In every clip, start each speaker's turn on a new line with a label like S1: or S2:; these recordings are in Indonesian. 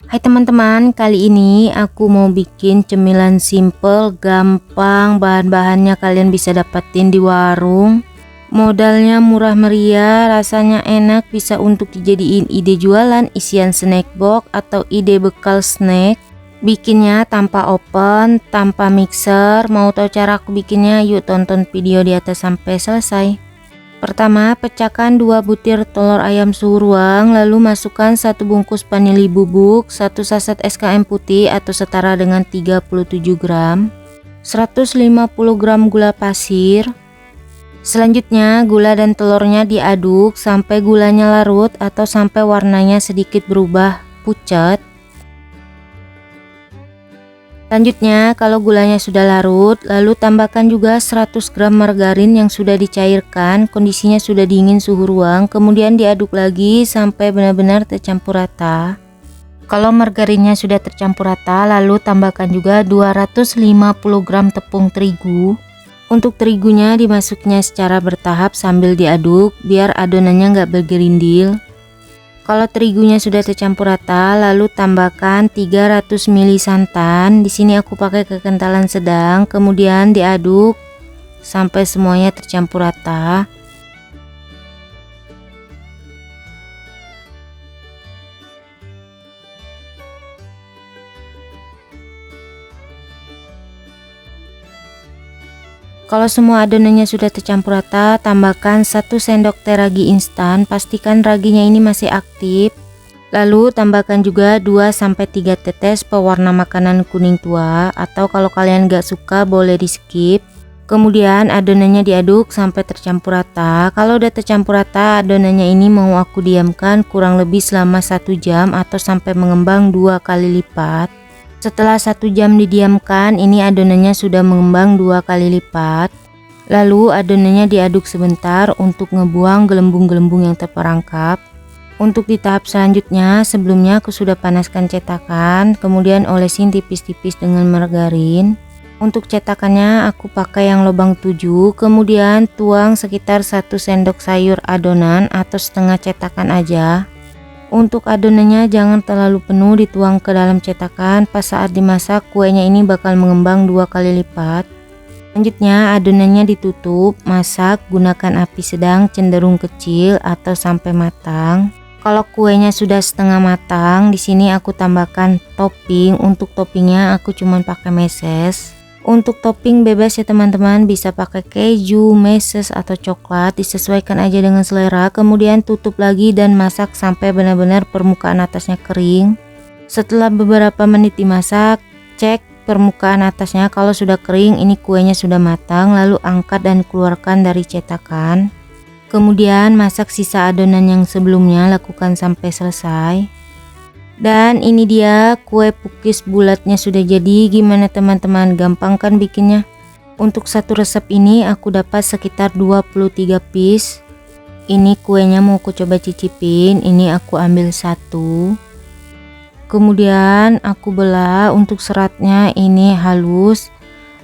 S1: Hai teman-teman, kali ini aku mau bikin cemilan simple, gampang, bahan-bahannya kalian bisa dapetin di warung. Modalnya murah meriah, rasanya enak, bisa untuk dijadiin ide jualan, isian snack box atau ide bekal snack. Bikinnya tanpa oven, tanpa mixer. Mau tahu cara aku bikinnya? Yuk tonton video di atas sampai selesai. Pertama, pecahkan 2 butir telur ayam suhu ruang, lalu masukkan 1 bungkus vanili bubuk, 1 saset SKM putih atau setara dengan 37 gram, 150 gram gula pasir. Selanjutnya, gula dan telurnya diaduk sampai gulanya larut atau sampai warnanya sedikit berubah pucat. Selanjutnya, kalau gulanya sudah larut, lalu tambahkan juga 100 gram margarin yang sudah dicairkan, kondisinya sudah dingin suhu ruang, kemudian diaduk lagi sampai benar-benar tercampur rata. Kalau margarinnya sudah tercampur rata, lalu tambahkan juga 250 gram tepung terigu. Untuk terigunya dimasuknya secara bertahap sambil diaduk biar adonannya nggak bergerindil. Kalau terigunya sudah tercampur rata, lalu tambahkan 300 ml santan. Di sini aku pakai kekentalan sedang, kemudian diaduk sampai semuanya tercampur rata. Kalau semua adonannya sudah tercampur rata, tambahkan 1 sendok teh ragi instan, pastikan raginya ini masih aktif. Lalu tambahkan juga 2-3 tetes pewarna makanan kuning tua, atau kalau kalian gak suka boleh di skip. Kemudian adonannya diaduk sampai tercampur rata. Kalau udah tercampur rata, adonannya ini mau aku diamkan kurang lebih selama 1 jam atau sampai mengembang 2 kali lipat. Setelah 1 jam didiamkan, ini adonannya sudah mengembang 2 kali lipat. Lalu adonannya diaduk sebentar untuk ngebuang gelembung-gelembung yang terperangkap. Untuk di tahap selanjutnya, sebelumnya aku sudah panaskan cetakan, kemudian olesin tipis-tipis dengan margarin. Untuk cetakannya aku pakai yang lubang 7, kemudian tuang sekitar 1 sendok sayur adonan atau setengah cetakan aja. Untuk adonannya jangan terlalu penuh dituang ke dalam cetakan, pas saat dimasak kuenya ini bakal mengembang 2 kali lipat. Selanjutnya adonannya ditutup, masak gunakan api sedang cenderung kecil atau sampai matang. Kalau kuenya sudah setengah matang, di sini aku tambahkan topping. Untuk toppingnya aku cuman pakai meses. Untuk topping bebas ya teman-teman, bisa pakai keju, meses atau coklat, disesuaikan aja dengan selera. Kemudian tutup lagi dan masak sampai benar-benar permukaan atasnya kering. Setelah beberapa menit dimasak, cek permukaan atasnya, kalau sudah kering ini kuenya sudah matang, lalu angkat dan keluarkan dari cetakan. Kemudian masak sisa adonan yang sebelumnya, lakukan sampai selesai. Dan ini dia kue pukis bulatnya sudah jadi. Gimana teman-teman, gampang kan bikinnya? Untuk satu resep ini aku dapat sekitar 23 piece. Ini kuenya mau aku coba cicipin. Ini aku ambil 1. Kemudian aku belah. Untuk seratnya ini halus,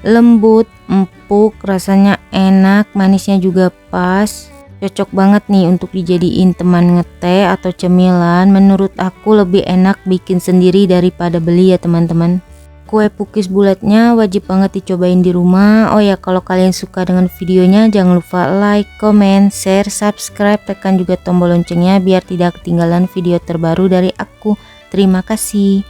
S1: lembut, empuk, rasanya enak, manisnya juga pas. Cocok banget nih untuk dijadiin teman ngeteh atau cemilan. Menurut aku lebih enak bikin sendiri daripada beli ya teman-teman. Kue pukis bulatnya wajib banget dicobain di rumah. Oh ya, kalau kalian suka dengan videonya jangan lupa like, comment, share, subscribe, tekan juga tombol loncengnya biar tidak ketinggalan video terbaru dari aku. Terima kasih.